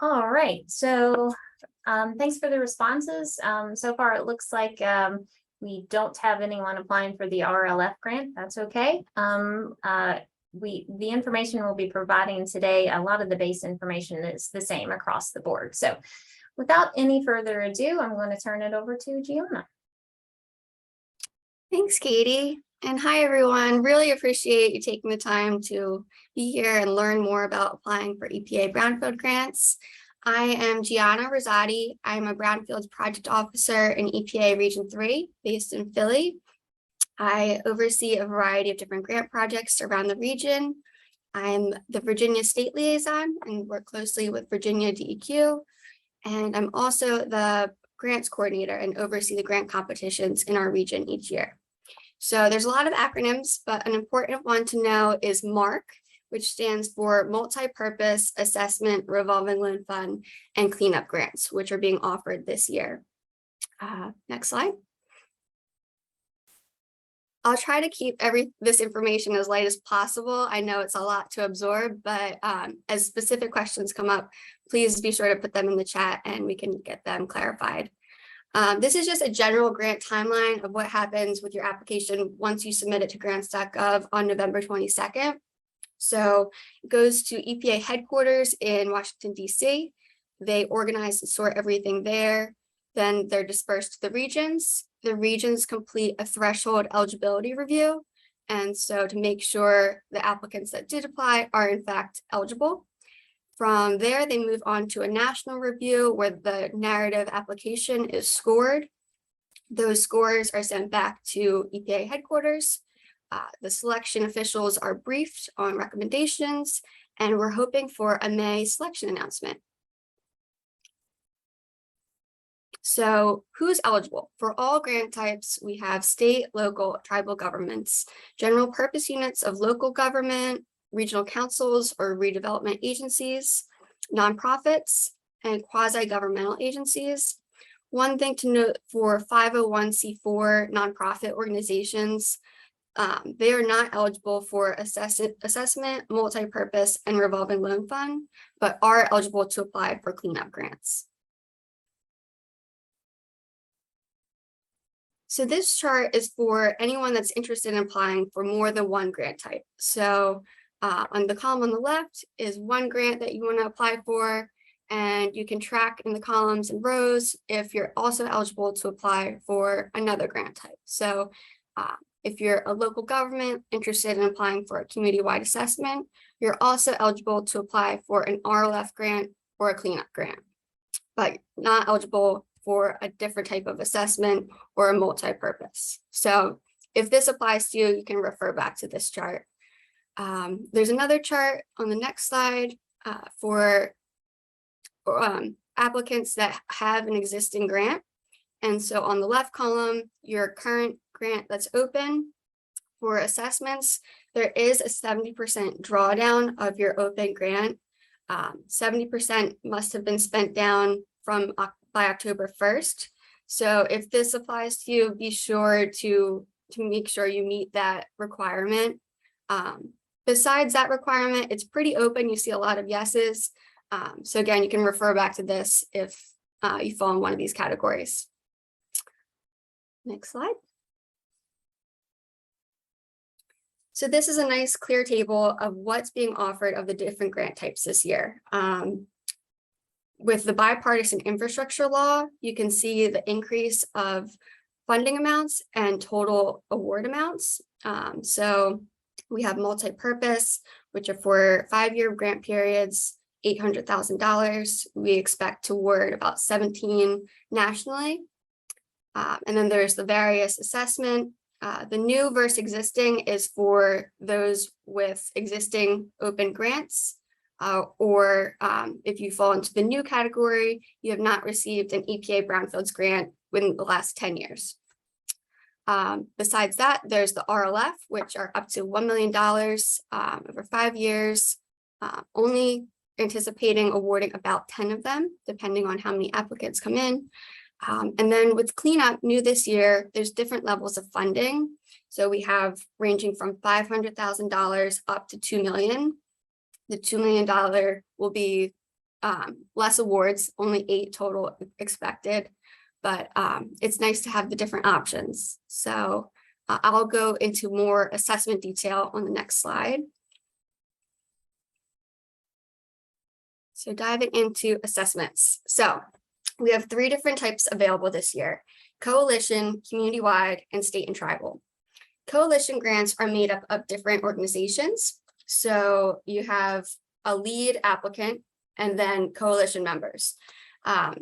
All right, so thanks for the responses. So far, it looks like we don't have anyone applying for the RLF grant. That's okay. The information we'll be providing today, a lot of the base information is the same across the board. So without any further ado, I'm going to turn it over to Gianna. Thanks, Katie. And hi, everyone. Really appreciate you taking the time to be here and learn more about applying for EPA Brownfield grants. I am Gianna Rosati. I'm a Brownfields Project Officer in EPA Region 3, based in Philly. I oversee a variety of different grant projects around the region. I'm the Virginia State Liaison and work closely with Virginia DEQ. And I'm also the grants coordinator and oversee the grant competitions in our region each year. So there's a lot of acronyms, but an important one to know is MARC, which stands for Multi-Purpose Assessment Revolving Loan Fund and Cleanup Grants, which are being offered this year. Next slide. I'll try to keep this information as light as possible. I know it's a lot to absorb, but as specific questions come up, please be sure to put them in the chat and we can get them clarified. This is just a general grant timeline of what happens with your application once you submit it to grants.gov on November 22nd. So it goes to EPA headquarters in Washington, D.C. They organize and sort everything there. Then they're dispersed to the regions. The regions complete a threshold eligibility review. And so to make sure the applicants that did apply are in fact eligible. From there, they move on to a national review where the narrative application is scored. Those scores are sent back to EPA headquarters. The selection officials are briefed on recommendations, and we're hoping for a May selection announcement. So who's eligible? For all grant types, we have state, local, tribal governments, general purpose units of local government, regional councils or redevelopment agencies, nonprofits, and quasi-governmental agencies. One thing to note for 501c4 nonprofit organizations, they are not eligible for assessment, multi-purpose, and revolving loan fund, but are eligible to apply for cleanup grants. So this chart is for anyone that's interested in applying for more than one grant type. So on the column on the left is one grant that you want to apply for, and you can track in the columns and rows if you're also eligible to apply for another grant type. So if you're a local government interested in applying for a community-wide assessment, you're also eligible to apply for an RLF grant or a cleanup grant, but not eligible for a different type of assessment or a multi-purpose. So if this applies to you, you can refer back to this chart. There's another chart on the next slide for applicants that have an existing grant. And so on the left column, your current grant that's open for assessments, there is a 70% drawdown of your open grant. 70% must have been spent down from by October 1st. So if this applies to you, be sure to make sure you meet that requirement. Besides that requirement, it's pretty open. You see a lot of yeses. So again, you can refer back to this if you fall in one of these categories. Next slide. So this is a nice clear table of what's being offered of the different grant types this year. With the bipartisan infrastructure law, you can see the increase of funding amounts and total award amounts. So we have multi-purpose, which are for 5-year grant periods, $800,000. We expect to award about 17 nationally. And then there's the various assessment. The new versus existing is for those with existing open grants, or if you fall into the new category, you have not received an EPA Brownfields grant within the last 10 years. Besides that, there's the RLF, which are up to $1 million over 5 years, only anticipating awarding about 10 of them, depending on how many applicants come in. And then with cleanup, new this year, there's different levels of funding. So we have ranging from $500,000 up to $2 million. The $2 million will be less awards, only 8 total expected, but it's nice to have the different options. So I'll go into more assessment detail on the next slide. So diving into assessments. So we have 3 different types available this year: coalition, community-wide, and state and tribal. Coalition grants are made up of different organizations. So you have a lead applicant and then coalition members.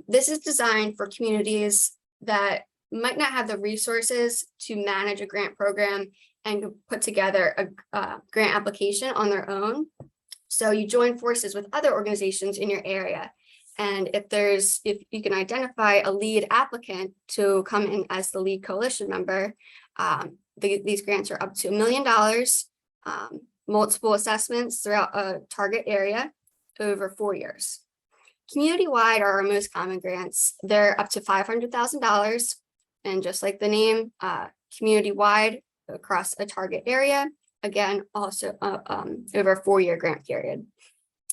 This is designed for communities that might not have the resources to manage a grant program and put together a grant application on their own. So you join forces with other organizations in your area. And if you can identify a lead applicant to come in as the lead coalition member, these grants are up to $1 million, multiple assessments throughout a target area over 4 years. Community-wide are our most common grants. They're up to $500,000. And just like the name, community-wide across a target area, again, also over a 4-year grant period.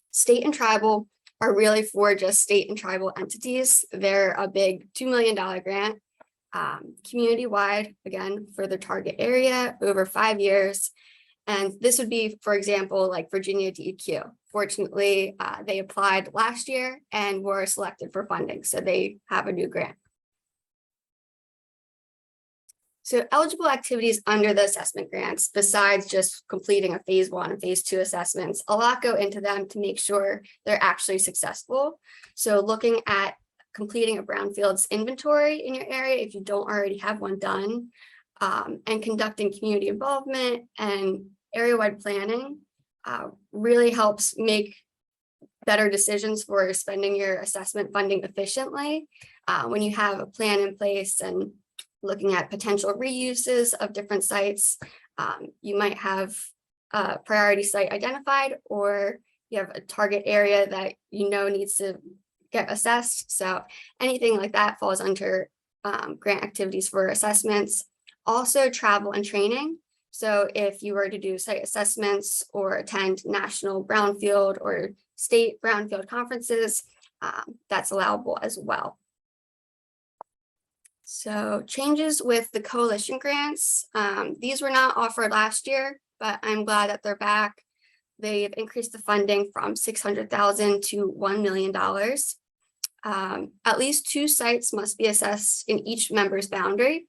State and tribal are really for just state and tribal entities. They're a big $2 million grant. Community-wide, again, for the target area over 5 years. And this would be, for example, like Virginia DEQ. Fortunately, they applied last year and were selected for funding, so they have a new grant. So eligible activities under the assessment grants, besides just completing a phase 1 and phase 2 assessments, a lot go into them to make sure they're actually successful. So looking at completing a Brownfields inventory in your area, if you don't already have one done, and conducting community involvement and area-wide planning really helps make better decisions for spending your assessment funding efficiently. When you have a plan in place and looking at potential reuses of different sites, you might have a priority site identified, or you have a target area that you know needs to get assessed. So anything like that falls under grant activities for assessments. Also travel and training. So if you were to do site assessments or attend national Brownfield or state Brownfield conferences, that's allowable as well. So changes with the coalition grants. These were not offered last year, but I'm glad that they're back. They've increased the funding from $600,000 to $1 million. At least 2 sites must be assessed in each member's boundary.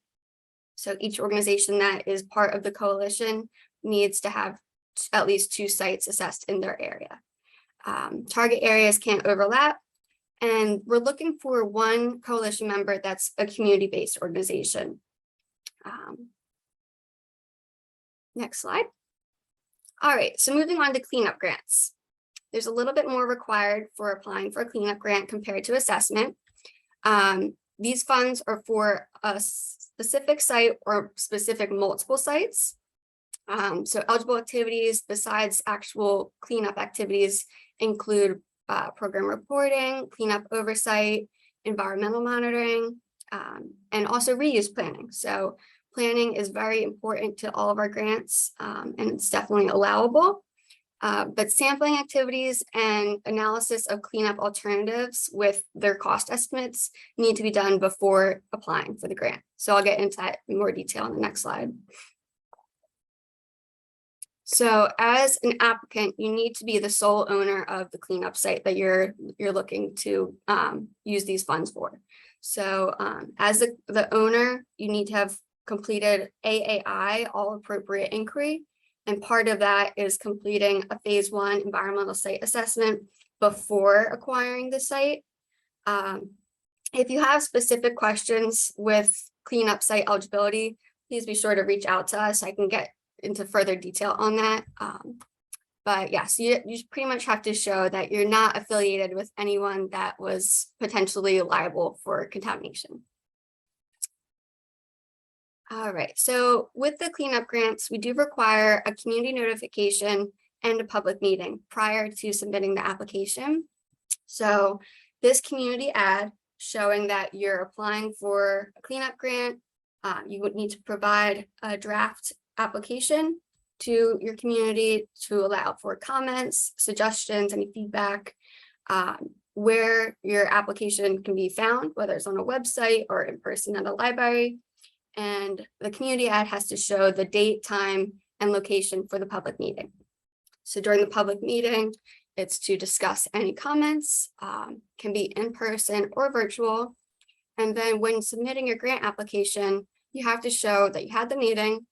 So each organization that is part of the coalition needs to have at least 2 sites assessed in their area. Target areas can't overlap. And we're looking for 1 coalition member that's a community-based organization. Next slide. All right, so moving on to cleanup grants. There's a little bit more required for applying for a cleanup grant compared to assessment. These funds are for a specific site or specific multiple sites. So eligible activities besides actual cleanup activities include program reporting, cleanup oversight, environmental monitoring, and also reuse planning. So planning is very important to all of our grants, and it's definitely allowable. But sampling activities and analysis of cleanup alternatives with their cost estimates need to be done before applying for the grant. So I'll get into that in more detail on the next slide. So as an applicant, you need to be the sole owner of the cleanup site that you're looking to use these funds for. So as the owner, you need to have completed AAI, all appropriate inquiry. And part of that is completing a phase 1 environmental site assessment before acquiring the site. If you have specific questions with cleanup site eligibility, please be sure to reach out to us. I can get into further detail on that. But yes, you pretty much have to show that you're not affiliated with anyone that was potentially liable for contamination. All right, so with the cleanup grants, we do require a community notification and a public meeting prior to submitting the application. So this community ad showing that you're applying for a cleanup grant, you would need to provide a draft application to your community to allow for comments, suggestions, any feedback. where your application can be found, whether it's on a website or in person at a library. And the community ad has to show the date, time, and location for the public meeting. So during the public meeting, it's to discuss any comments, can be in person or virtual. And then when submitting your grant application, you have to show that you had the meeting,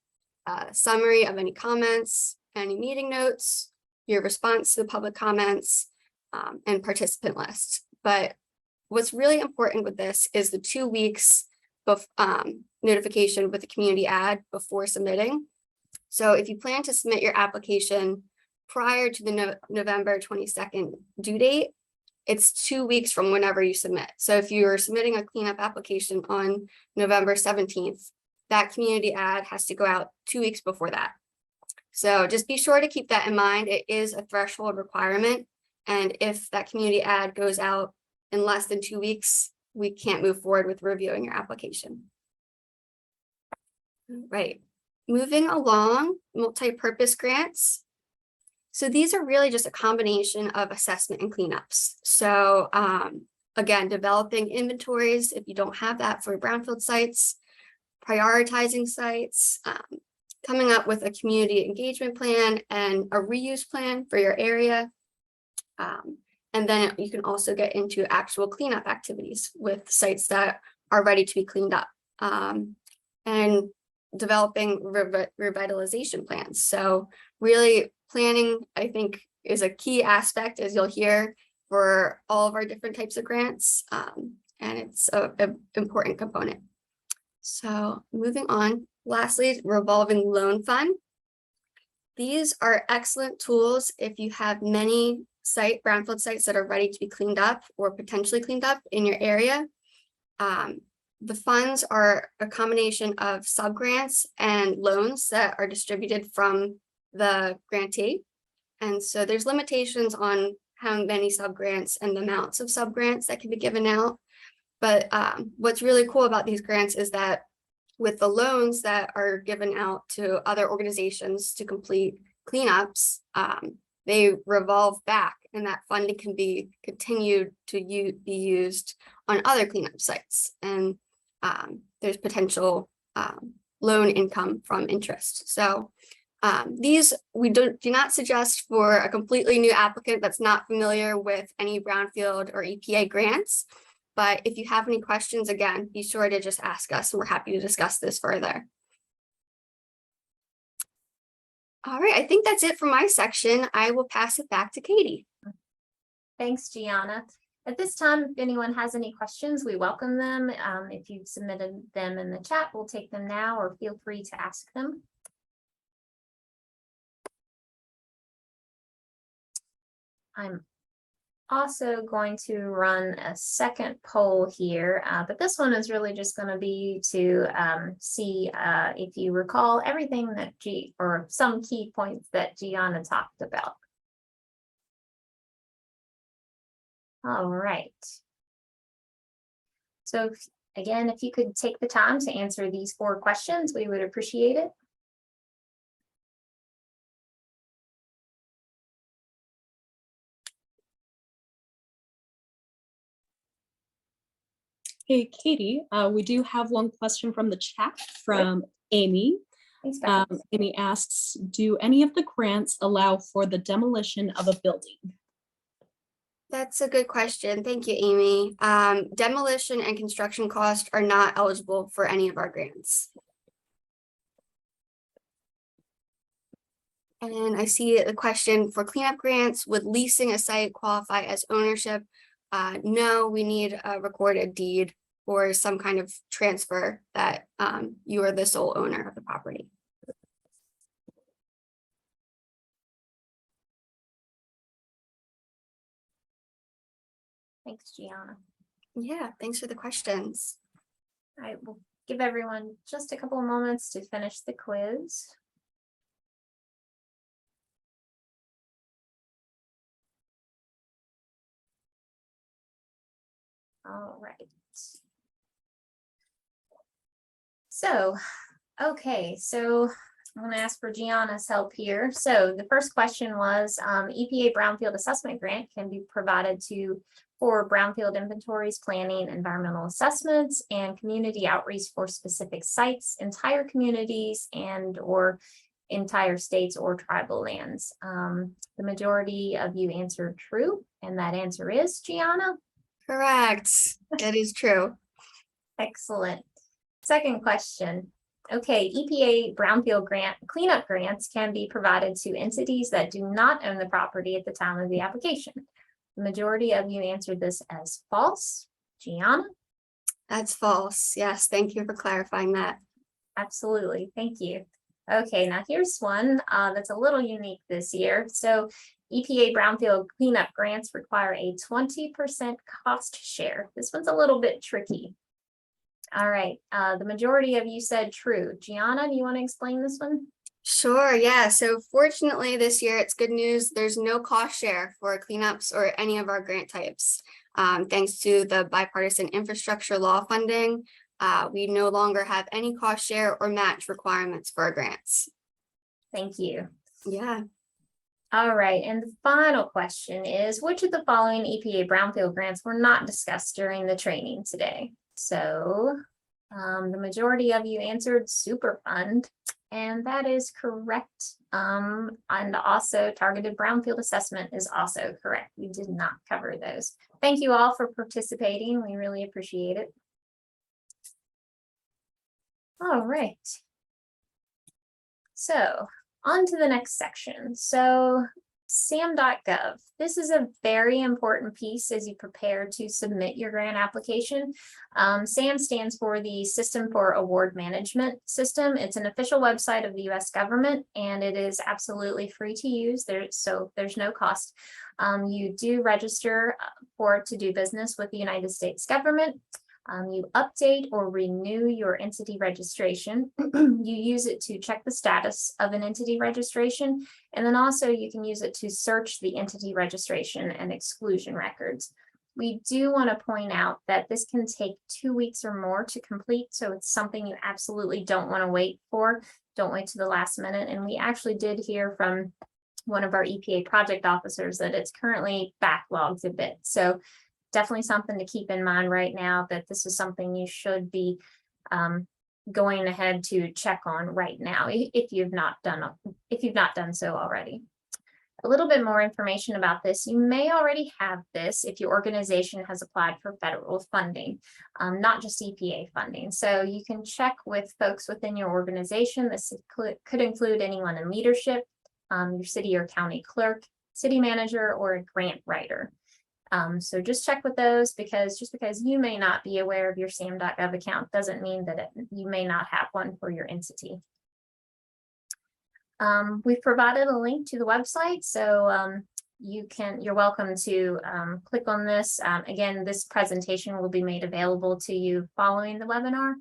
a summary of any comments, any meeting notes, your response to the public comments, and participant lists. But what's really important with this is the 2 weeks of notification with the community ad before submitting. So if you plan to submit your application prior to the November 22nd due date, it's 2 weeks from whenever you submit. So if you're submitting a cleanup application on November 17th, that community ad has to go out 2 weeks before that. So just be sure to keep that in mind. It is a threshold requirement. And if that community ad goes out in less than 2 weeks, we can't move forward with reviewing your application. Right. Moving along, multi-purpose grants. So these are really just a combination of assessment and cleanups. So again, developing inventories if you don't have that for brownfield sites, prioritizing sites, coming up with a community engagement plan and a reuse plan for your area. And then you can also get into actual cleanup activities with sites that are ready to be cleaned up, and developing revitalization plans. So really planning, I think, is a key aspect, as you'll hear, for all of our different types of grants. And it's an important component. So moving on, lastly, revolving loan fund. These are excellent tools if you have many brownfield sites that are ready to be cleaned up or potentially cleaned up in your area. The funds are a combination of subgrants and loans that are distributed from the grantee. And so there's limitations on how many subgrants and the amounts of subgrants that can be given out. But what's really cool about these grants is that with the loans that are given out to other organizations to complete cleanups, they revolve back, and that funding can be continued to be used on other cleanup sites. And there's potential loan income from interest. So these we do not suggest for a completely new applicant that's not familiar with any brownfield or EPA grants. But if you have any questions, again, be sure to just ask us, and we're happy to discuss this further. All right, I think that's it for my section. I will pass it back to Katie. Thanks, Gianna. At this time, if anyone has any questions, we welcome them. If you've submitted them in the chat, we'll take them now, or feel free to ask them. I'm also going to run a second poll here, but this one is really just going to be to see if you recall everything that or some key points that Gianna talked about. All right. So again, if you could take the time to answer these 4 questions, we would appreciate it. Hey, Katie, we do have one question from the chat from Amy. Thanks, Amy asks, do any of the grants allow for the demolition of a building? That's a good question. Thank you, Amy. Demolition and construction costs are not eligible for any of our grants. And I see the question for cleanup grants, would leasing a site qualify as ownership? No, we need a recorded deed or some kind of transfer that you are the sole owner of the property. Thanks, Gianna. Yeah, thanks for the questions. I will give everyone just a couple of moments to finish the quiz. All right. So, okay, so I'm going to ask for Gianna's help here. So the first question was, EPA Brownfield Assessment Grant can be provided to for brownfield inventories, planning, environmental assessments, and community outreach for specific sites, entire communities, and or entire states or tribal lands. The majority of you answered true, and that answer is Gianna. Correct. It is true. Excellent. Second question. Okay, EPA Brownfield grant cleanup grants can be provided to entities that do not own the property at the time of the application. The majority of you answered this as false. Gianna? That's false. Yes, thank you for clarifying that. Absolutely, thank you. Okay, now here's one that's a little unique this year. So EPA Brownfield cleanup grants require a 20% cost share. This one's a little bit tricky. All right, the majority of you said true. Gianna, do you want to explain this one? Sure, yeah. So fortunately this year, it's good news. There's no cost share for cleanups or any of our grant types. Thanks to the bipartisan infrastructure law funding, we no longer have any cost share or match requirements for our grants. Thank you. Yeah. All right, and the final question is, which of the following EPA Brownfield grants were not discussed during the training today? So the majority of you answered Superfund, and that is correct. And also targeted brownfield assessment is also correct. We did not cover those. Thank you all for participating. We really appreciate it. All right. So on to the next section. So SAM.gov. This is a very important piece as you prepare to submit your grant application. SAM stands for the System for Award Management System. It's an official website of the US government, and it is absolutely free to use. So there's no cost. You do register for it to do business with the United States government. You update or renew your entity registration. You use it to check the status of an entity registration, and then also you can use it to search the entity registration and exclusion records. We do want to point out that this can take 2 weeks or more to complete, so it's something you absolutely don't want to wait for. Don't wait to the last minute. And we actually did hear from one of our EPA project officers that it's currently backlogged a bit. So definitely something to keep in mind right now, that this is something you should be going ahead to check on right now if you've not done so already. A little bit more information about this. You may already have this if your organization has applied for federal funding, not just EPA funding. So you can check with folks within your organization. This could include anyone in leadership, your city or county clerk, city manager, or a grant writer. So just check with those, because just because you may not be aware of your SAM.gov account doesn't mean that you may not have one for your entity. We've provided a link to the website, so you're welcome to click on this. Again, this presentation will be made available to you following the webinar.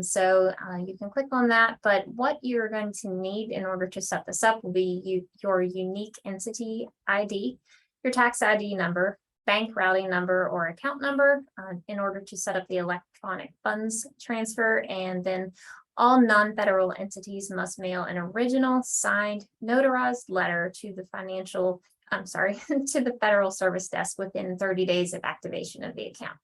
So you can click on that, but what you're going to need in order to set this up will be your unique entity ID, your tax ID number, bank routing number or account number in order to set up the electronic funds transfer. And then all non-federal entities must mail an original signed notarized letter to the to the Federal Service Desk within 30 days of activation of the account.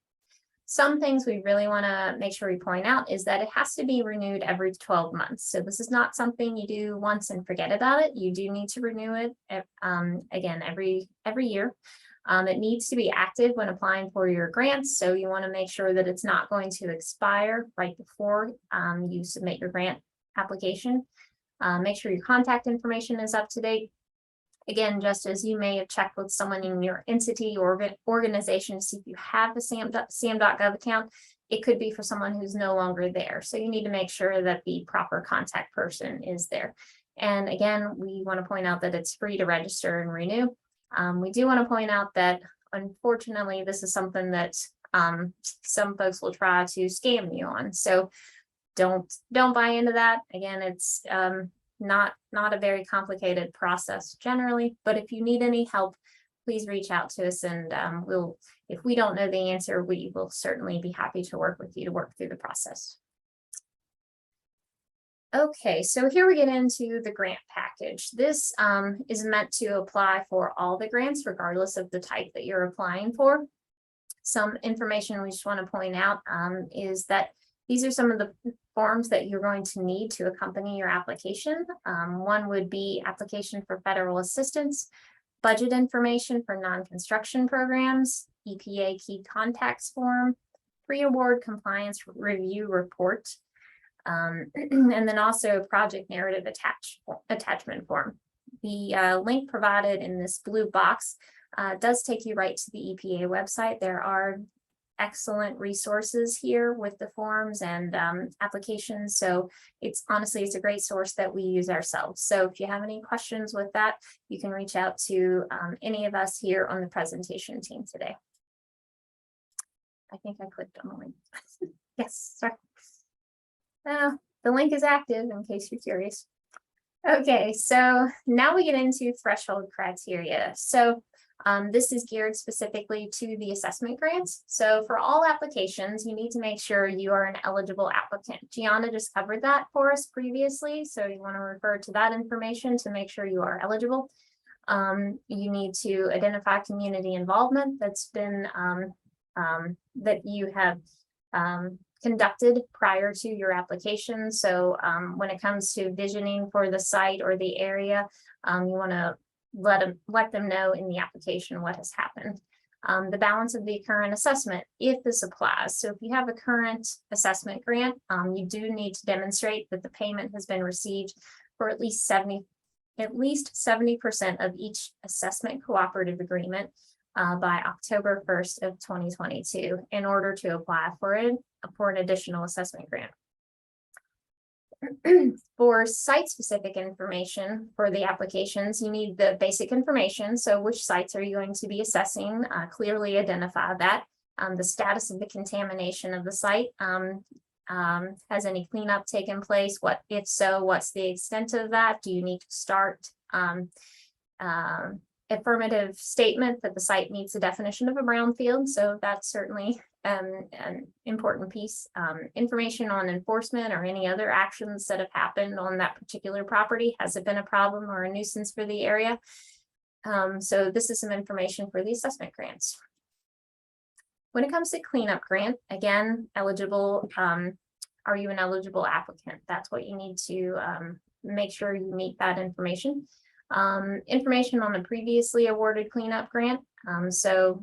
Some things we really want to make sure we point out is that it has to be renewed every 12 months. So this is not something you do once and forget about it. You do need to renew it again every year. It needs to be active when applying for your grants. So you want to make sure that it's not going to expire right before you submit your grant application. Make sure your contact information is up to date. Again, just as you may have checked with someone in your entity or organization to see if you have a SAM.gov account, it could be for someone who's no longer there. So you need to make sure that the proper contact person is there. And again, we want to point out that it's free to register and renew. We do want to point out that unfortunately, this is something that some folks will try to scam you on. So don't buy into that. Again, it's not a very complicated process generally, but if you need any help, please reach out to us, and if we don't know the answer, we will certainly be happy to work with you to work through the process. Okay, so here we get into the grant package. This is meant to apply for all the grants, regardless of the type that you're applying for. some information we just want to point out is that these are some of the forms that you're going to need to accompany your application. One would be application for federal assistance, budget information for non-construction programs, EPA key contacts form, pre-award compliance review report, and then also project narrative attachment form. The link provided in this blue box does take you right to the EPA website. There are excellent resources here with the forms and applications. So it's honestly, it's a great source that we use ourselves. So if you have any questions with that, you can reach out to any of us here on the presentation team today. I think I clicked on the link. Yes, sorry. The link is active in case you're curious. Okay, so now we get into threshold criteria. So this is geared specifically to the assessment grants. So for all applications, you need to make sure you are an eligible applicant. Gianna just covered that for us previously. So you want to refer to that information to make sure you are eligible. You need to identify community involvement that's been that you have conducted prior to your application. So when it comes to visioning for the site or the area, you want to let them know in the application what has happened. The balance of the current assessment, if this applies. So if you have a current assessment grant, you do need to demonstrate that the payment has been received for at least 70% of each assessment cooperative agreement by October 1st of 2022 in order to apply for an additional assessment grant. For site-specific information for the applications, you need the basic information. So which sites are you going to be assessing? Clearly identify that. The status of the contamination of the site. Has any cleanup taken place? If so, what's the extent of that? Do you need to start affirmative statement that the site meets the definition of a brownfield? So that's certainly an important piece. Information on enforcement or any other actions that have happened on that particular property. Has it been a problem or a nuisance for the area? So this is some information for the assessment grants. When it comes to cleanup grant, again, eligible, are you an eligible applicant? That's what you need to make sure you meet that information. Information on the previously awarded cleanup grant. So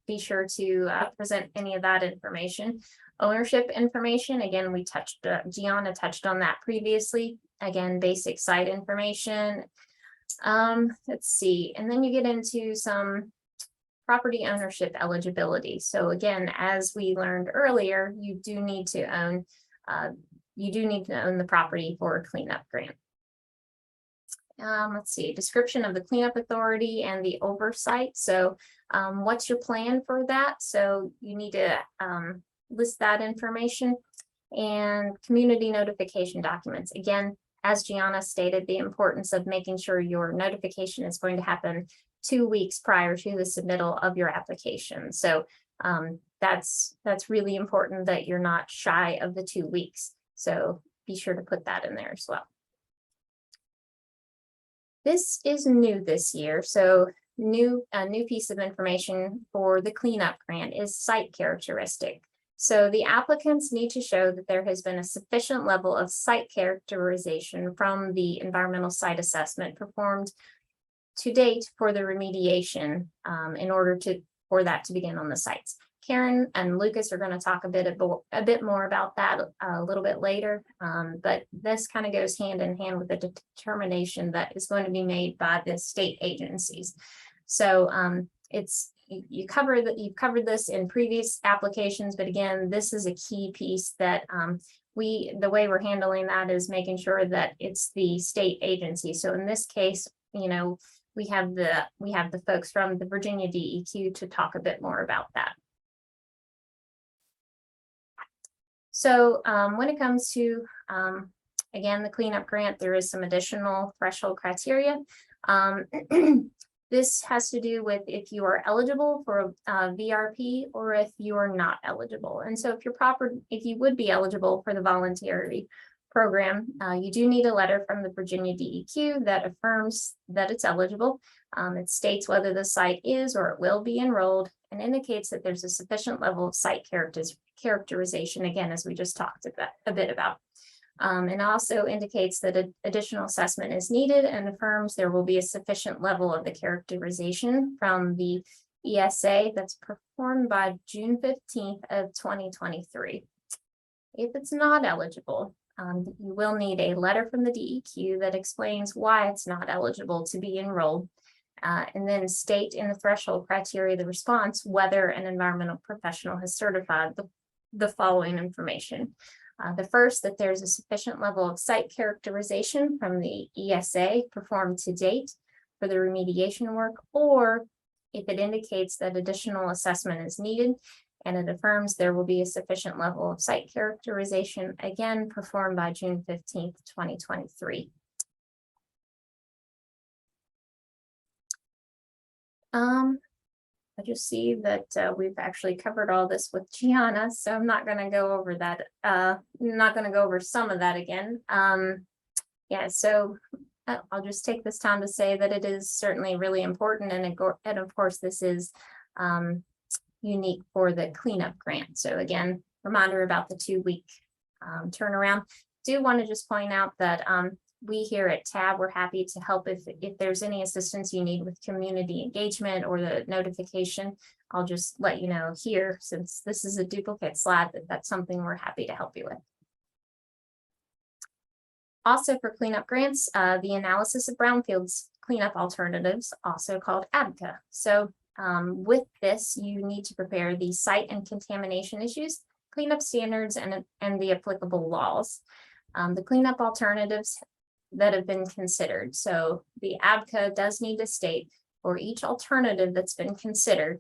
be sure to present any of that information. Ownership information, again, Gianna touched on that previously. Again, basic site information. Let's see, and then you get into some property ownership eligibility. So again, as we learned earlier, you do need to own the property for a cleanup grant. Let's see, description of the cleanup authority and the oversight. So what's your plan for that? So you need to list that information, and community notification documents. Again, as Gianna stated, the importance of making sure your notification is going to happen 2 weeks prior to the submittal of your application. So that's really important that you're not shy of the 2 weeks. So be sure to put that in there as well. This is new this year. So a new piece of information for the cleanup grant is site characteristic. So the applicants need to show that there has been a sufficient level of site characterization from the environmental site assessment performed to date for the remediation in order for that to begin on the sites. Karen and Lucas are going to talk a bit more about that a little bit later, but this kind of goes hand in hand with the determination that is going to be made by the state agencies. So you've covered this in previous applications, but again, this is a key piece that the way we're handling that is making sure that it's the state agency. So in this case, we have the folks from the Virginia DEQ to talk a bit more about that. So when it comes to, again, the cleanup grant, there is some additional threshold criteria. This has to do with if you are eligible for a VRP or if you are not eligible. And so if you would be eligible for the voluntary program, you do need a letter from the Virginia DEQ that affirms that it's eligible. It states whether the site is or it will be enrolled, and indicates that there's a sufficient level of site characterization, again, as we just talked about a bit about. And also indicates that additional assessment is needed and affirms there will be a sufficient level of the characterization from the ESA that's performed by June 15th of 2023. If it's not eligible, you will need a letter from the DEQ that explains why it's not eligible to be enrolled, and then state in the threshold criteria the response whether an environmental professional has certified the following information. The first, that there's a sufficient level of site characterization from the ESA performed to date for the remediation work, or if it indicates that additional assessment is needed, and it affirms there will be a sufficient level of site characterization, again, performed by June 15th, 2023. I just see that we've actually covered all this with Gianna, so I'm not going to go over that. I'm not going to go over some of that again. Yeah, so I'll just take this time to say that it is certainly really important, and of course this is unique for the cleanup grant. So again, reminder about the 2-week turnaround. Do want to just point out that we here at TAB, we're happy to help if there's any assistance you need with community engagement or the notification. I'll just let you know here, since this is a duplicate slide, that's something we're happy to help you with. Also for cleanup grants, the analysis of brownfields cleanup alternatives, also called ABCA. So with this, you need to prepare the site and contamination issues, cleanup standards, and the applicable laws. The cleanup alternatives that have been considered. So the ABCA does need to state for each alternative that's been considered,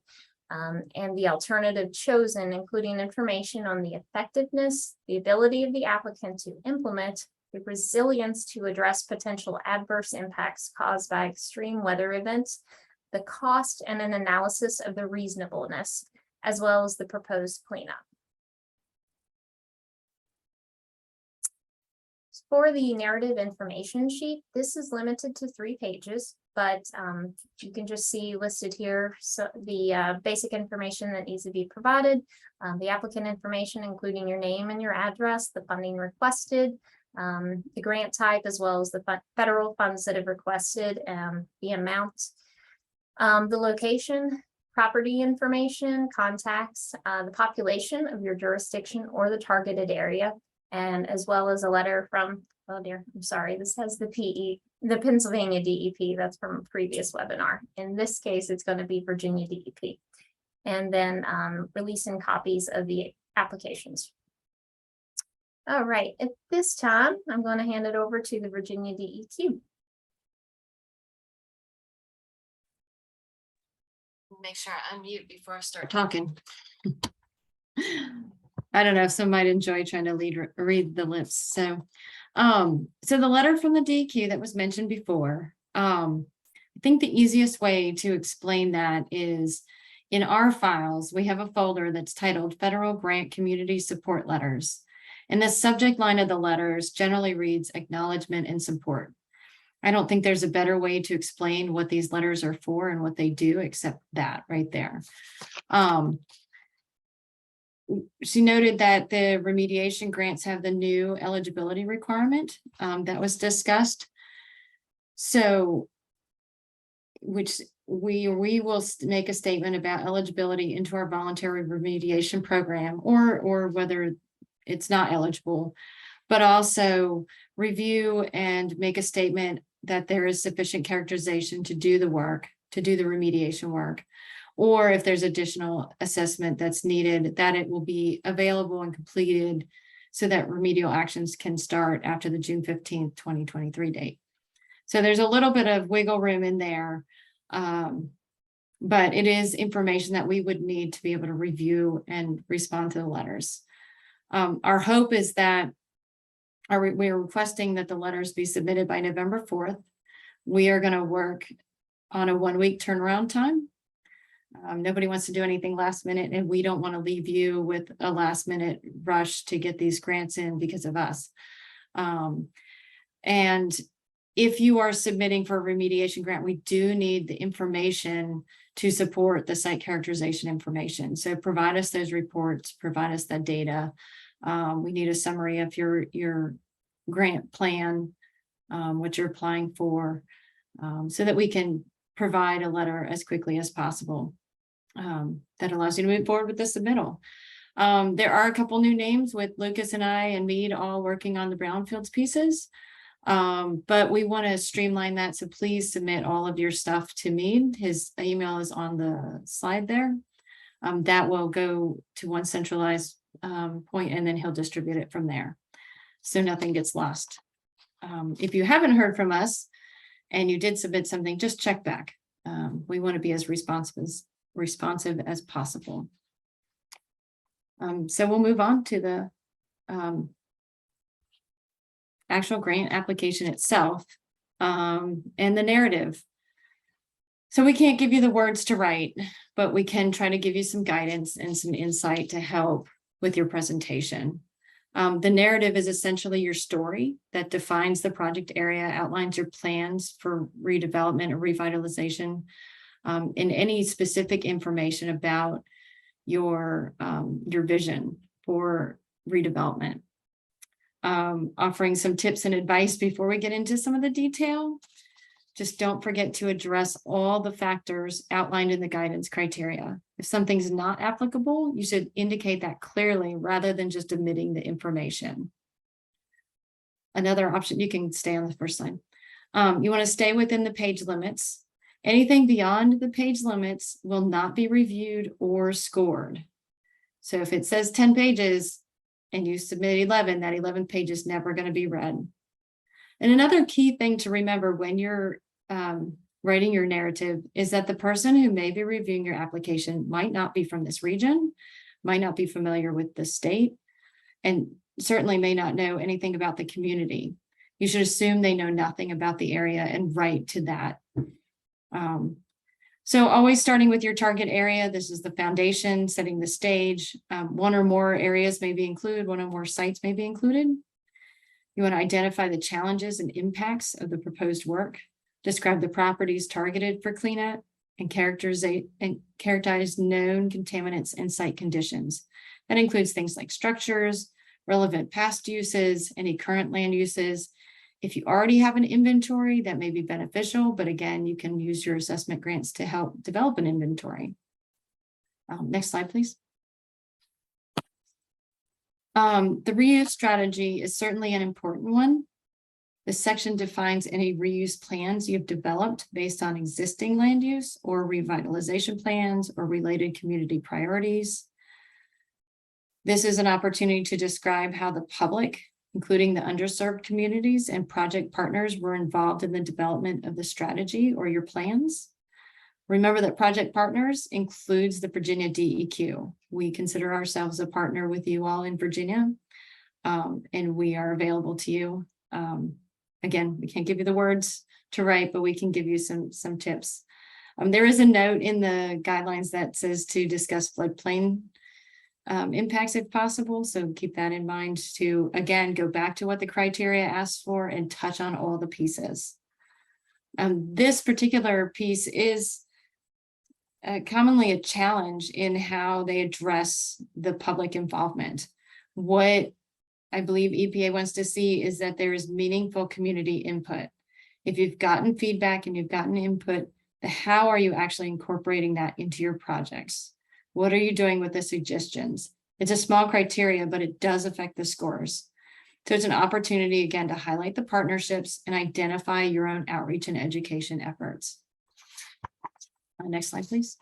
and the alternative chosen, including information on the effectiveness, the ability of the applicant to implement, the resilience to address potential adverse impacts caused by extreme weather events, the cost, and an analysis of the reasonableness, as well as the proposed cleanup. For the narrative information sheet, this is limited to 3 pages, but you can just see listed here so the basic information that needs to be provided, the applicant information, including your name and your address, the funding requested, the grant type, as well as the federal funds that have requested, the amount, the location, property information, contacts, the population of your jurisdiction or the targeted area, and as well as a letter from, oh dear, I'm sorry, this has the Pennsylvania DEP, that's from a previous webinar. In this case, it's going to be Virginia DEP. And then releasing copies of the applications. All right, at this time, I'm going to hand it over to the Virginia DEQ. Make sure I unmute before I start talking. I don't know if some might enjoy trying to read the lips. So the letter from the DEQ that was mentioned before, I think the easiest way to explain that is in our files, we have a folder that's titled Federal Grant Community Support Letters. And the subject line of the letters generally reads acknowledgement and support. I don't think there's a better way to explain what these letters are for and what they do, except that right there. She noted that the remediation grants have the new eligibility requirement that was discussed. So, which we will make a statement about eligibility into our voluntary remediation program, or whether it's not eligible, but also review and make a statement that there is sufficient characterization to do the work, to do the remediation work. Or if there's additional assessment that's needed, that it will be available and completed so that remedial actions can start after the June 15th, 2023 date. So there's a little bit of wiggle room in there, but it is information that we would need to be able to review and respond to the letters. Our hope is that we're requesting that the letters be submitted by November 4th. We are going to work on a 1-week turnaround time. Nobody wants to do anything last minute, and we don't want to leave you with a last minute rush to get these grants in because of us. And if you are submitting for a remediation grant, we do need the information to support the site characterization information. So provide us those reports, provide us that data. We need a summary of your grant plan, what you're applying for, so that we can provide a letter as quickly as possible that allows you to move forward with the submittal. There are a couple new names with Lucas and I and Mead all working on the Brownfields pieces. But we want to streamline that. So please submit all of your stuff to Mead. His email is on the slide there. That will go to one centralized point, and then he'll distribute it from there. So nothing gets lost. If you haven't heard from us and you did submit something, just check back. We want to be as responsive as possible. So we'll move on to the actual grant application itself, and the narrative. So we can't give you the words to write, but we can try to give you some guidance and some insight to help with your presentation. The narrative is essentially your story that defines the project area, outlines your plans for redevelopment or revitalization, and any specific information about your vision for redevelopment. Offering some tips and advice before we get into some of the detail. Just don't forget to address all the factors outlined in the guidance criteria. If something's not applicable, you should indicate that clearly rather than just omitting the information. Another option, you can stay on the first line. You want to stay within the page limits. Anything beyond the page limits will not be reviewed or scored. So if it says 10 pages, and you submit 11, that 11th page is never going to be read. And another key thing to remember when you're writing your narrative is that the person who may be reviewing your application might not be from this region, might not be familiar with the state, and certainly may not know anything about the community. You should assume they know nothing about the area and write to that. So always starting with your target area. This is the foundation, setting the stage. One or more areas may be included, one or more sites may be included. You want to identify the challenges and impacts of the proposed work, describe the properties targeted for cleanup, and characterize known contaminants and site conditions. That includes things like structures, relevant past uses, any current land uses. If you already have an inventory, that may be beneficial, but again, you can use your assessment grants to help develop an inventory. Next slide, please. The reuse strategy is certainly an important one. This section defines any reuse plans you've developed based on existing land use or revitalization plans or related community priorities. This is an opportunity to describe how the public, including the underserved communities and project partners, were involved in the development of the strategy or your plans. Remember that project partners includes the Virginia DEQ. We consider ourselves a partner with you all in Virginia, and we are available to you. Again, we can't give you the words to write, but we can give you some tips. There is a note in the guidelines that says to discuss floodplain impacts if possible. So keep that in mind to, again, go back to what the criteria asks for and touch on all the pieces. This particular piece is commonly a challenge in how they address the public involvement. What I believe EPA wants to see is that there is meaningful community input. If you've gotten feedback and you've gotten input, how are you actually incorporating that into your projects? What are you doing with the suggestions? It's a small criteria, but it does affect the scores. So it's an opportunity, again, to highlight the partnerships and identify your own outreach and education efforts. Next slide, please.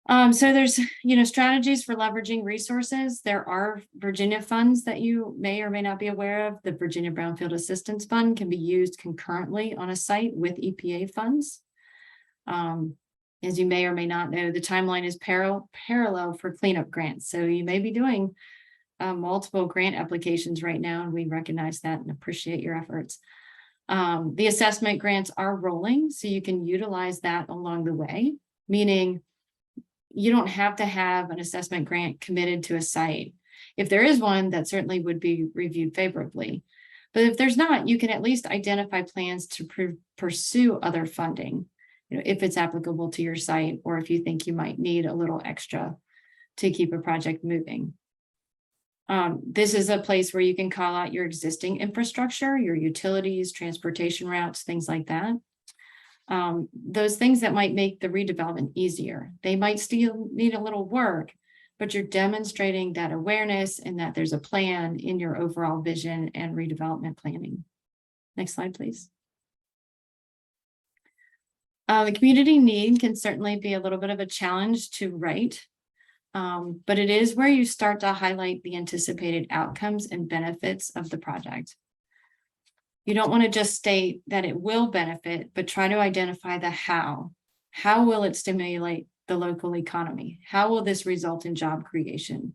So there's, strategies for leveraging resources. There are Virginia funds that you may or may not be aware of. The Virginia Brownfield Assistance Fund can be used concurrently on a site with EPA funds. As you may or may not know, the timeline is parallel for cleanup grants. So you may be doing multiple grant applications right now, and we recognize that and appreciate your efforts. The assessment grants are rolling, so you can utilize that along the way, meaning you don't have to have an assessment grant committed to a site. If there is one, that certainly would be reviewed favorably. But if there's not, you can at least identify plans to pursue other funding, if it's applicable to your site, or if you think you might need a little extra to keep a project moving. This is a place where you can call out your existing infrastructure, your utilities, transportation routes, things like that. Those things that might make the redevelopment easier. They might still need a little work, but you're demonstrating that awareness and that there's a plan in your overall vision and redevelopment planning. Next slide, please. The community need can certainly be a little bit of a challenge to write, but it is where you start to highlight the anticipated outcomes and benefits of the project. You don't want to just state that it will benefit, but try to identify the how. How will it stimulate the local economy? How will this result in job creation?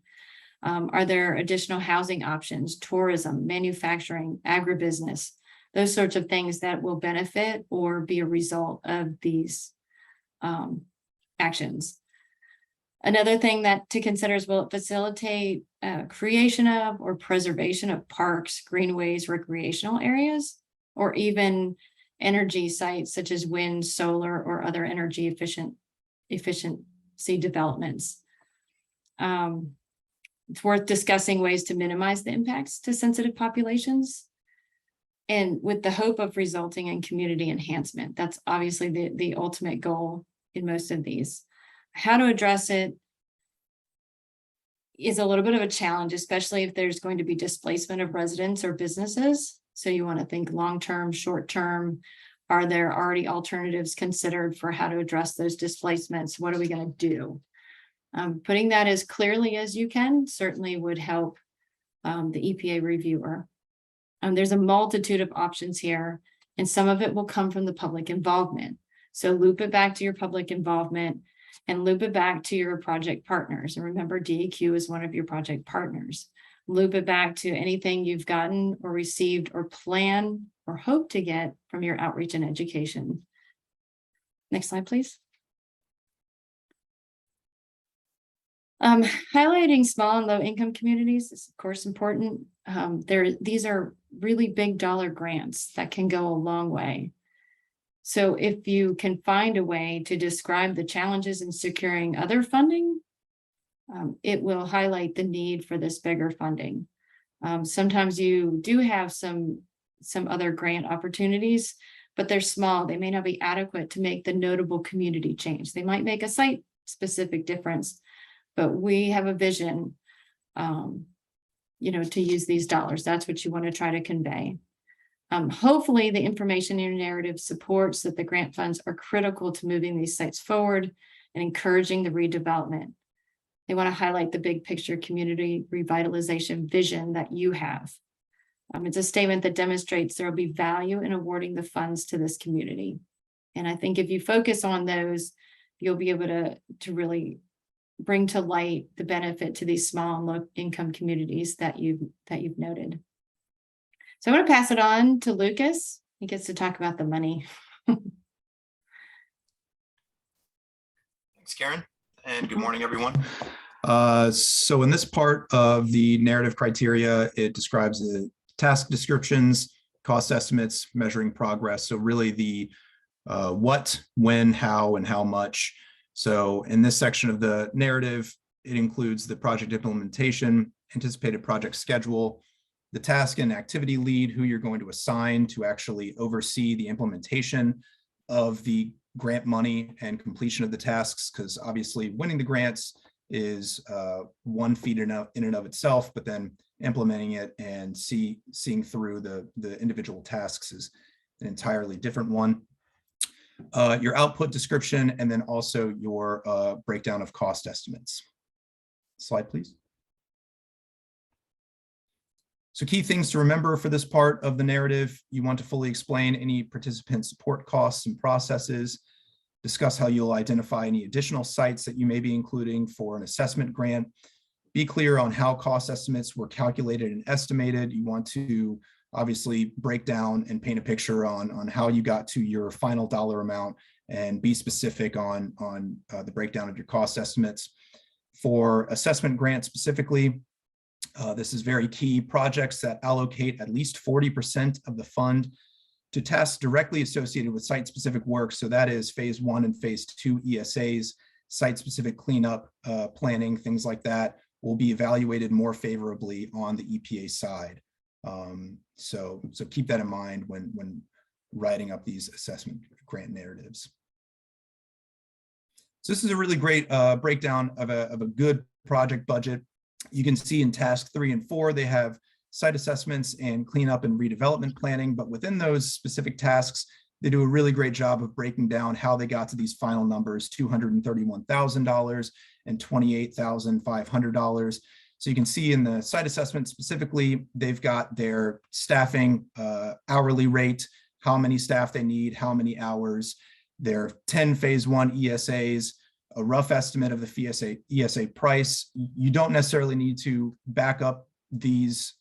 Are there additional housing options, tourism, manufacturing, agribusiness, those sorts of things that will benefit or be a result of these actions? Another thing that to consider is, will it facilitate creation of or preservation of parks, greenways, recreational areas, or even energy sites such as wind, solar, or other energy efficiency developments? It's worth discussing ways to minimize the impacts to sensitive populations, and with the hope of resulting in community enhancement. That's obviously the ultimate goal in most of these. How to address it is a little bit of a challenge, especially if there's going to be displacement of residents or businesses. So you want to think long-term, short-term. Are there already alternatives considered for how to address those displacements? What are we going to do? Putting that as clearly as you can certainly would help the EPA reviewer. There's a multitude of options here, and some of it will come from the public involvement. So loop it back to your public involvement and loop it back to your project partners. And remember, DEQ is one of your project partners. Loop it back to anything you've gotten or received or plan or hope to get from your outreach and education. Next slide, please. Highlighting small and low income communities is of course important. These are really big dollar grants that can go a long way. So if you can find a way to describe the challenges in securing other funding, it will highlight the need for this bigger funding. Sometimes you do have some other grant opportunities, but they're small. They may not be adequate to make the notable community change. They might make a site-specific difference, but we have a vision, to use these dollars. That's what you want to try to convey. Hopefully the information in your narrative supports that the grant funds are critical to moving these sites forward and encouraging the redevelopment. They want to highlight the big picture community revitalization vision that you have. It's a statement that demonstrates there will be value in awarding the funds to this community. And I think if you focus on those, you'll be able to really bring to light the benefit to these small and low income communities that you've noted. So I'm going to pass it on to Lucas. He gets to talk about the money. Thanks, Karen, and good morning, everyone. So in this part of the narrative criteria, it describes the task descriptions, cost estimates, measuring progress. So really the what, when, how, and how much. So in this section of the narrative, it includes the project implementation, anticipated project schedule, the task and activity lead, who you're going to assign to actually oversee the implementation of the grant money and completion of the tasks, because obviously winning the grants is one feat in and of itself, but then implementing it and seeing through the individual tasks is an entirely different one. Your output description, and then also your breakdown of cost estimates. Slide, please. So key things to remember for this part of the narrative: you want to fully explain any participant support costs and processes, discuss how you'll identify any additional sites that you may be including for an assessment grant, be clear on how cost estimates were calculated and estimated. You want to obviously break down and paint a picture on how you got to your final dollar amount, and be specific on the breakdown of your cost estimates. For assessment grants specifically, This is very key. Projects that allocate at least 40% of the fund to tasks directly associated with site-specific work. So that is phase 1 and phase 2 ESAs, site-specific cleanup, planning, things like that, will be evaluated more favorably on the EPA side. So keep that in mind when writing up these assessment grant narratives. So this is a really great breakdown of a good project budget. You can see in task 3 and 4, they have site assessments and cleanup and redevelopment planning, but within those specific tasks, they do a really great job of breaking down how they got to these final numbers, $231,000 and $28,500. So you can see in the site assessment specifically, they've got their staffing hourly rate, how many staff they need, how many hours, their 10 phase 1 ESAs, a rough estimate of the ESA price. You don't necessarily need to back up these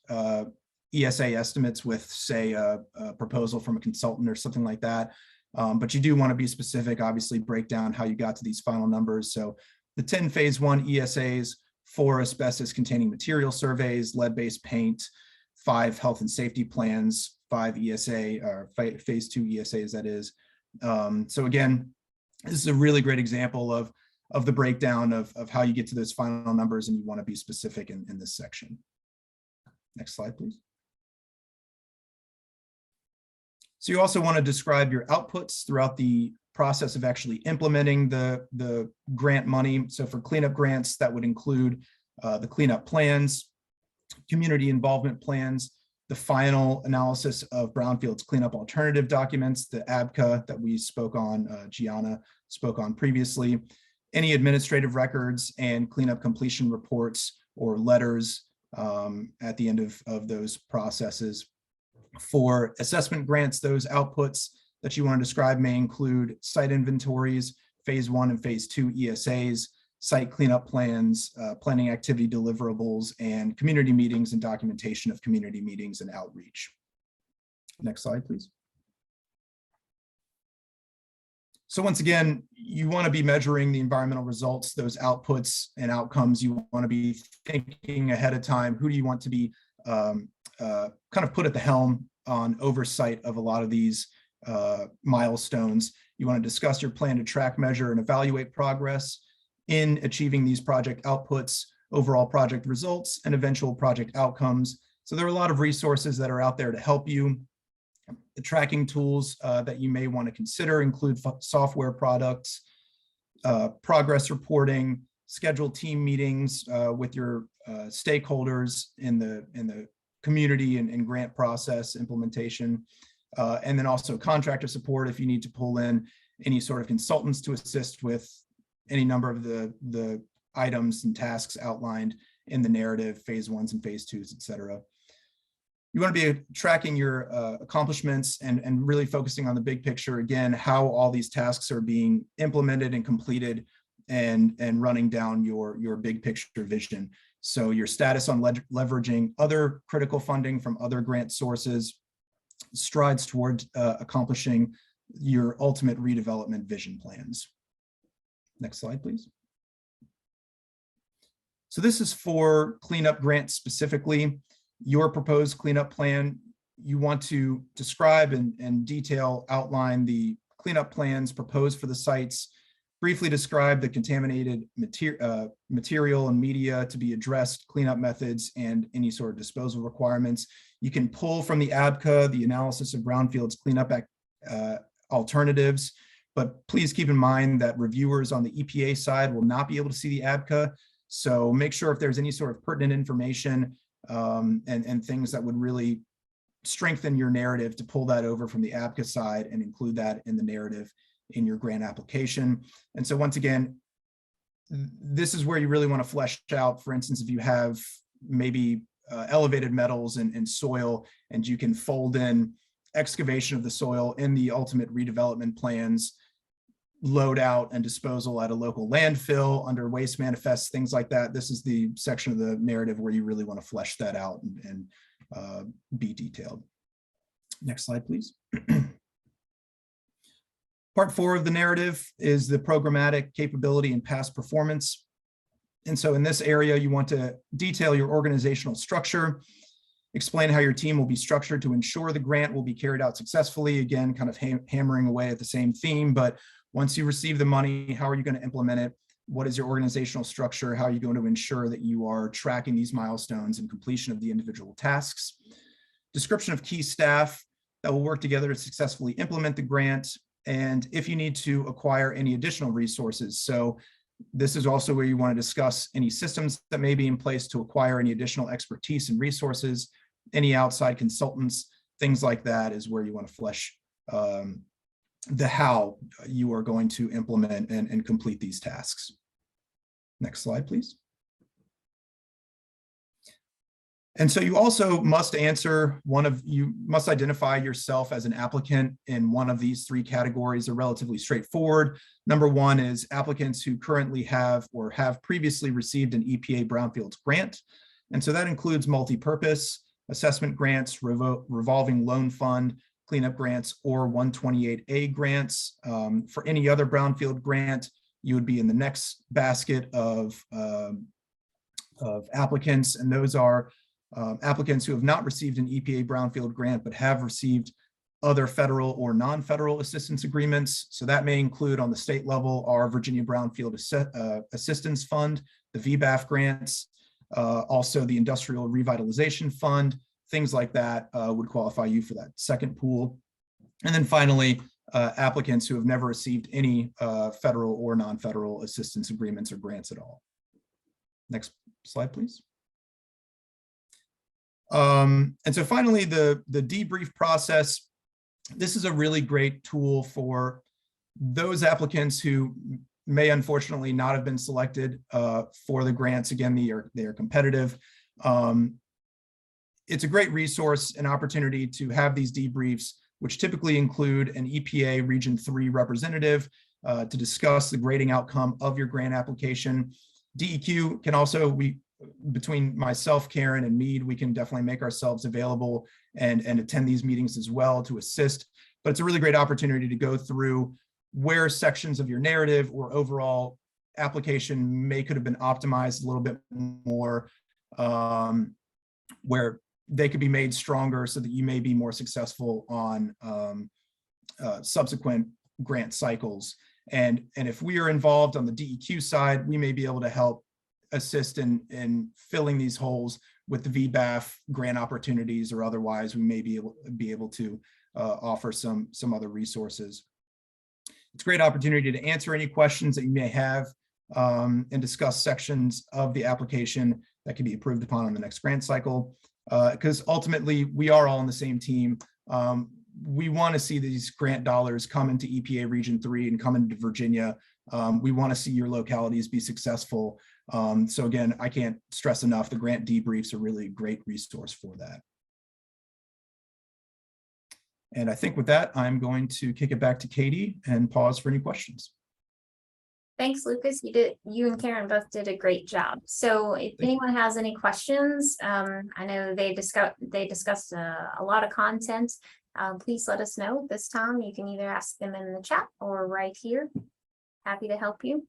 ESA estimates with, say, a proposal from a consultant or something like that. But you do want to be specific, obviously break down how you got to these final numbers. So the 10 phase 1 ESAs, 4 asbestos containing material surveys, lead-based paint, 5 health and safety plans, 5 ESA or phase 2 ESAs, that is. So again, this is a really great example of the breakdown of how you get to those final numbers, and you want to be specific in this section. Next slide, please. So you also want to describe your outputs throughout the process of actually implementing the grant money. So for cleanup grants, that would include the cleanup plans, community involvement plans, the final analysis of Brownfields cleanup alternative documents, the ABCA that we spoke on, Gianna spoke on previously, any administrative records and cleanup completion reports or letters at the end of those processes. For assessment grants, those outputs that you want to describe may include site inventories, phase 1 and phase 2 ESAs, site cleanup plans, planning activity deliverables, and community meetings and documentation of community meetings and outreach. Next slide, please. So once again, you want to be measuring the environmental results, those outputs and outcomes. You want to be thinking ahead of time, who do you want to be kind of put at the helm on oversight of a lot of these milestones. You want to discuss your plan to track, measure, and evaluate progress in achieving these project outputs, overall project results, and eventual project outcomes. So there are a lot of resources that are out there to help you. The tracking tools that you may want to consider include software products, progress reporting, scheduled team meetings with your stakeholders in the community and grant process implementation, and then also contractor support if you need to pull in any sort of consultants to assist with any number of the items and tasks outlined in the narrative, phase 1s and phase 2s, et cetera. You want to be tracking your accomplishments and really focusing on the big picture, again, how all these tasks are being implemented and completed and running down your big picture vision. So your status on leveraging other critical funding from other grant sources, strides toward accomplishing your ultimate redevelopment vision plans. Next slide, please. So this is for cleanup grants specifically. Your proposed cleanup plan, you want to describe and detail, outline the cleanup plans proposed for the sites, briefly describe the contaminated material and media to be addressed, cleanup methods, and any sort of disposal requirements. You can pull from the ABCA, the analysis of Brownfields cleanup alternatives, but please keep in mind that reviewers on the EPA side will not be able to see the ABCA. So make sure if there's any sort of pertinent information and things that would really strengthen your narrative, to pull that over from the ABCA side and include that in the narrative in your grant application. And so once again, this is where you really want to flesh out, for instance, if you have maybe elevated metals and soil, and you can fold in excavation of the soil in the ultimate redevelopment plans, load out and disposal at a local landfill under waste manifests, things like that. This is the section of the narrative where you really want to flesh that out and be detailed. Next slide, please. Part 4 of the narrative is the programmatic capability and past performance. And so in this area, you want to detail your organizational structure, explain how your team will be structured to ensure the grant will be carried out successfully. Again, kind of hammering away at the same theme, but once you receive the money, how are you going to implement it? What is your organizational structure? How are you going to ensure that you are tracking these milestones and completion of the individual tasks? Description of key staff that will work together to successfully implement the grant, and if you need to acquire any additional resources. So this is also where you want to discuss any systems that may be in place to acquire any additional expertise and resources, any outside consultants, things like that is where you want to flesh the how you are going to implement and complete these tasks. Next slide, please. And so you also must you must identify yourself as an applicant in one of these three categories. Are relatively straightforward. Number one is applicants who currently have or have previously received an EPA Brownfields grant. And so that includes multi-purpose assessment grants, revolving loan fund, cleanup grants, or 128A grants. For any other Brownfield grant, you would be in the next basket of applicants, and those are applicants who have not received an EPA Brownfield grant, but have received other federal or non-federal assistance agreements. So that may include on the state level, our Virginia Brownfield Assistance Fund, the VBAF grants, also the Industrial Revitalization Fund, things like that would qualify you for that second pool. And then finally, applicants who have never received any federal or non-federal assistance agreements or grants at all. Next slide, please. And so finally, the debrief process. This is a really great tool for those applicants who may unfortunately not have been selected for the grants. Again, they are competitive. It's a great resource, an opportunity to have these debriefs, which typically include an EPA Region 3 representative to discuss the grading outcome of your grant application. DEQ can also, between myself, Karen, and Mead, we can definitely make ourselves available and attend these meetings as well to assist. But it's a really great opportunity to go through where sections of your narrative or overall application could have been optimized a little bit more, where they could be made stronger so that you may be more successful on subsequent grant cycles. And if we are involved on the DEQ side, we may be able to help assist in filling these holes with the VBAF grant opportunities, or otherwise we may be able to offer some other resources. It's a great opportunity to answer any questions that you may have and discuss sections of the application that can be approved upon on the next grant cycle. Because ultimately we are all on the same team. We want to see these grant dollars come into EPA Region 3 and come into Virginia. We want to see your localities be successful. So again, I can't stress enough, the grant debriefs are really a great resource for that. And I think with that, I'm going to kick it back to Katie and pause for any questions. Thanks, Lucas. You and Karen both did a great job. So if anyone has any questions, I know they discussed a lot of content. Please let us know this time. You can either ask them in the chat or right here. Happy to help you.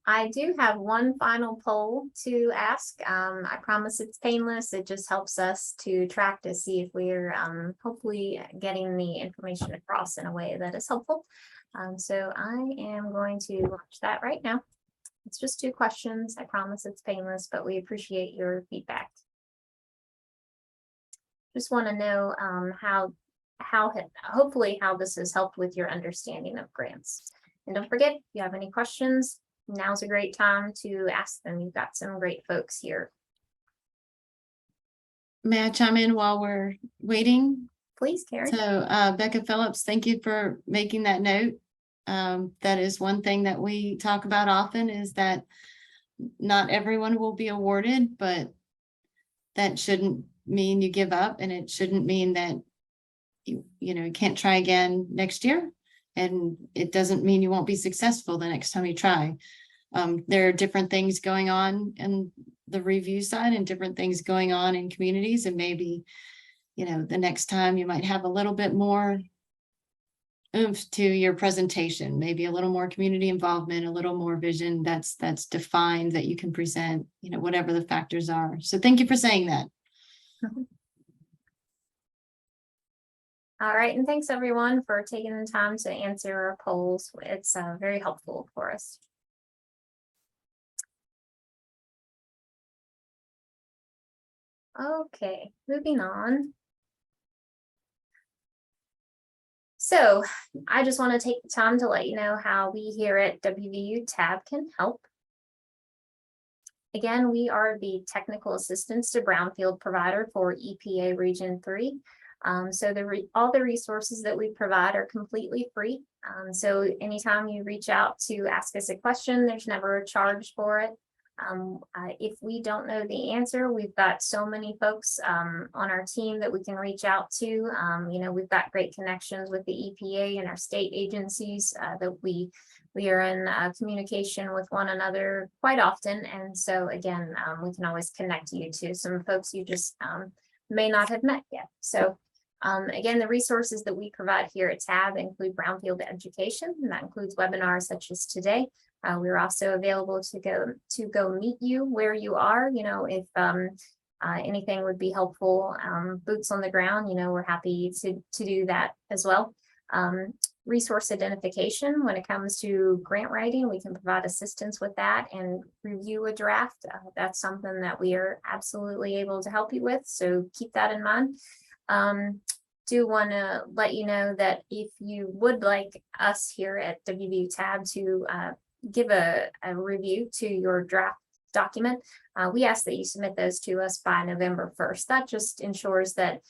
I do have one final poll to ask. I promise it's painless. It just helps us to track to see if we're hopefully getting the information across in a way that is helpful. So I am going to launch that right now. It's just 2 questions. I promise it's painless, but we appreciate your feedback. Just want to know hopefully how this has helped with your understanding of grants. And don't forget, if you have any questions, now's a great time to ask them. You've got some great folks here. May I chime in while we're waiting? Please, Karen. So Becca Phillips, thank you for making that note. That is one thing that we talk about often, is that not everyone will be awarded, but that shouldn't mean you give up, and it shouldn't mean that you can't try again next year. And it doesn't mean you won't be successful the next time you try. There are different things going on in the review side and different things going on in communities, and maybe, you know, the next time you might have a little bit more oomph to your presentation, maybe a little more community involvement, a little more vision that's defined that you can present, you know, whatever the factors are. So thank you for saying that. All right, and thanks everyone for taking the time to answer our polls. It's very helpful for us. Okay, moving on. So I just want to take the time to let you know how we here at WVU TAB can help. Again, we are the technical assistance to Brownfield provider for EPA Region 3. So all the resources that we provide are completely free. So anytime you reach out to ask us a question, there's never a charge for it. If we don't know the answer, we've got so many folks on our team that we can reach out to. You know, we've got great connections with the EPA and our state agencies that we are in communication with one another quite often. And so again, we can always connect you to some folks you just may not have met yet. So again, the resources that we provide here at TAB include Brownfield education, and that includes webinars such as today. We're also available to go meet you where you are. You know, if anything would be helpful, boots on the ground, you know, we're happy to do that as well. Resource identification, when it comes to grant writing, we can provide assistance with that and review a draft. That's something that we are absolutely able to help you with, so keep that in mind. Do want to let you know that if you would like us here at WVU TAB to give a review to your draft document, we ask that you submit those to us by November 1st. That just ensures that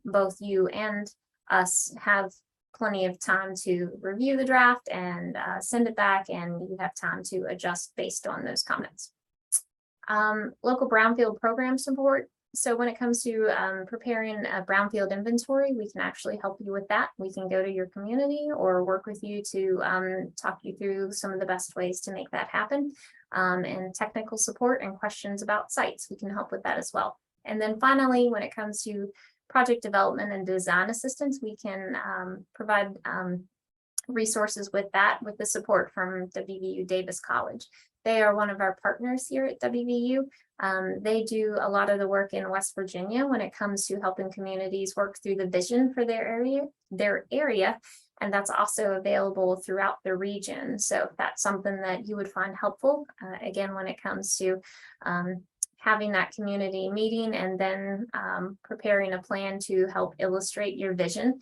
both you and us have plenty of time to review the draft and send it back, and you have time to adjust based on those comments. Local Brownfield program support. So when it comes to preparing a Brownfield inventory, we can actually help you with that. We can go to your community or work with you to talk you through some of the best ways to make that happen. And technical support and questions about sites, we can help with that as well. And then finally, when it comes to project development and design assistance, we can provide resources with that, with the support from WVU Davis College. They are one of our partners here at WVU. They do a lot of the work in West Virginia when it comes to helping communities work through the vision for their area, and that's also available throughout the region. So if that's something that you would find helpful, again, when it comes to having that community meeting and then preparing a plan to help illustrate your vision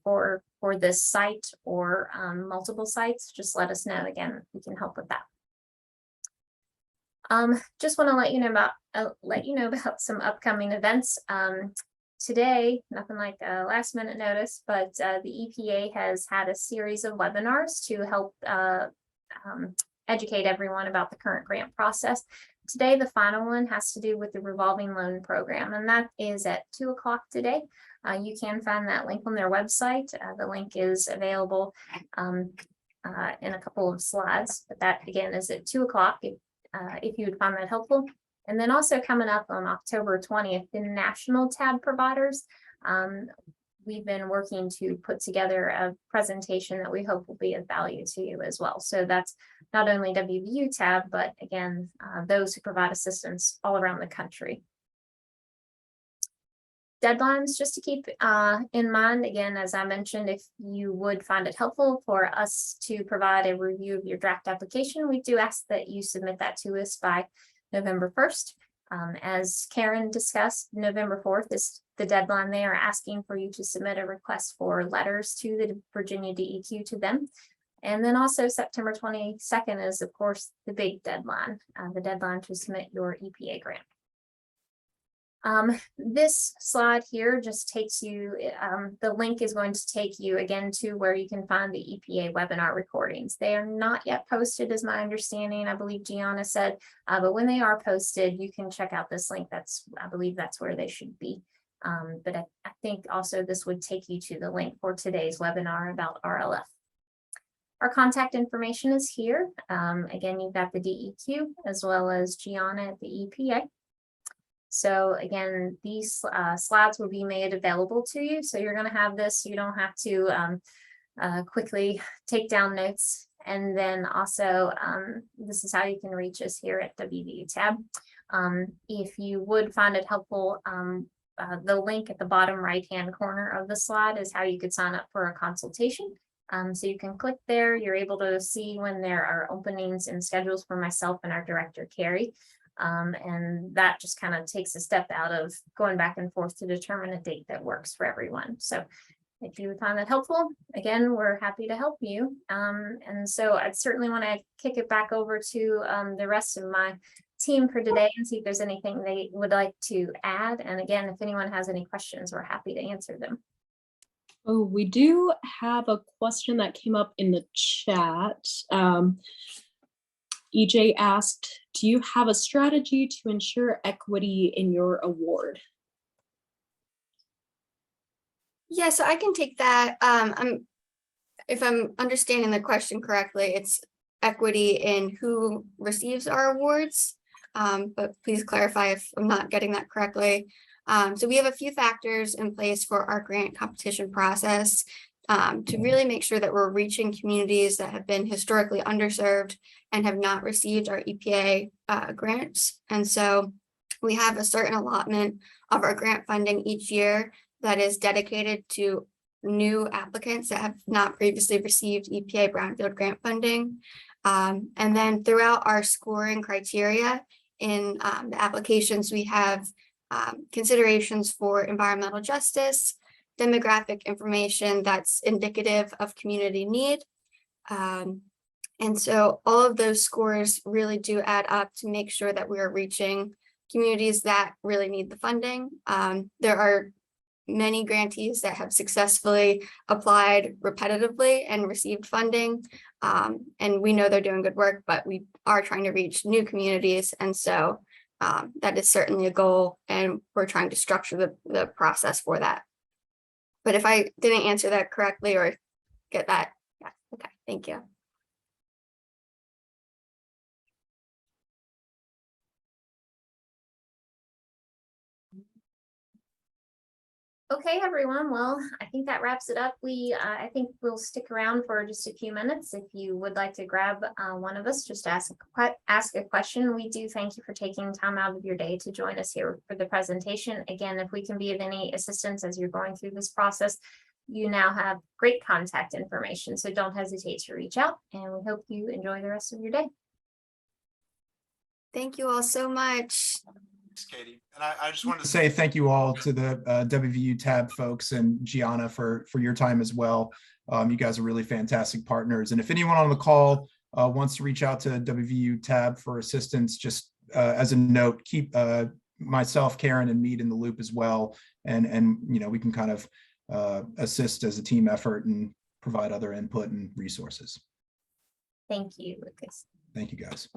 for this site or multiple sites, just let us know. Again, we can help with that. Just want to let you know about some upcoming events. Today, nothing like a last minute notice, but the EPA has had a series of webinars to help educate everyone about the current grant process. Today, the final one has to do with the Revolving Loan Program, and that is at 2 o'clock today. You can find that link on their website. The link is available in a couple of slides, but that again is at 2 o'clock. If you would find that helpful. And then also coming up on October 20th, the national TAB providers, we've been working to put together a presentation that we hope will be of value to you as well. So that's not only WVU TAB, but again, those who provide assistance all around the country. Deadlines, just to keep in mind, again, as I mentioned, if you would find it helpful for us to provide a review of your draft application, we do ask that you submit that to us by November 1st. As Karen discussed, November 4th is the deadline. They are asking for you to submit a request for letters to the Virginia DEQ to them. And then also September 22nd is, of course, the big deadline, the deadline to submit your EPA grant. This slide here just takes you, the link is going to take you again to where you can find the EPA webinar recordings. They are not yet posted, is my understanding. I believe Gianna said, but when they are posted, you can check out this link. I believe that's where they should be. But I think also this would take you to the link for today's webinar about RLF. Our contact information is here. Again, you've got the DEQ as well as Gianna at the EPA. So again, these slides will be made available to you. So you're going to have this. You don't have to quickly take down notes. And then also, this is how you can reach us here at WVU TAB. If you would find it helpful, the link at the bottom right-hand corner of the slide is how you could sign up for a consultation. So you can click there. You're able to see when there are openings and schedules for myself and our director, Carrie. And that just kind of takes a step out of going back and forth to determine a date that works for everyone. So if you find that helpful, again, we're happy to help you. And so I'd certainly want to kick it back over to the rest of my team for today and see if there's anything they would like to add. And again, if anyone has any questions, we're happy to answer them. Oh, we do have a question that came up in the chat. EJ asked, do you have a strategy to ensure equity in your award? Yeah, so I can take that. If I'm understanding the question correctly, it's equity in who receives our awards. But please clarify if I'm not getting that correctly. So we have a few factors in place for our grant competition process to really make sure that we're reaching communities that have been historically underserved and have not received our EPA grants. And so we have a certain allotment of our grant funding each year that is dedicated to new applicants that have not previously received EPA Brownfield grant funding. And then throughout our scoring criteria in the applications, we have considerations for environmental justice, demographic information that's indicative of community need. And so all of those scores really do add up to make sure that we are reaching communities that really need the funding. There are many grantees that have successfully applied repetitively and received funding. And we know they're doing good work, but we are trying to reach new communities. And so that is certainly a goal, and we're trying to structure the process for that. But if I didn't answer that correctly or get that, yeah, okay, thank you. Okay, everyone. Well, I think that wraps it up. I think we'll stick around for just a few minutes. If you would like to grab one of us, just ask a question. We do thank you for taking time out of your day to join us here for the presentation. Again, if we can be of any assistance as you're going through this process, you now have great contact information, so don't hesitate to reach out, and we hope you enjoy the rest of your day. Thank you all so much. Thanks, Katie. And I just wanted to say thank you all to the WVU TAB folks and Gianna for your time as well. You guys are really fantastic partners. And if anyone on the call wants to reach out to WVU TAB for assistance, just as a note, keep myself, Karen, and Mead in the loop as well. And you know, we can kind of assist as a team effort and provide other input and resources. Thank you, Lucas. Thank you, guys.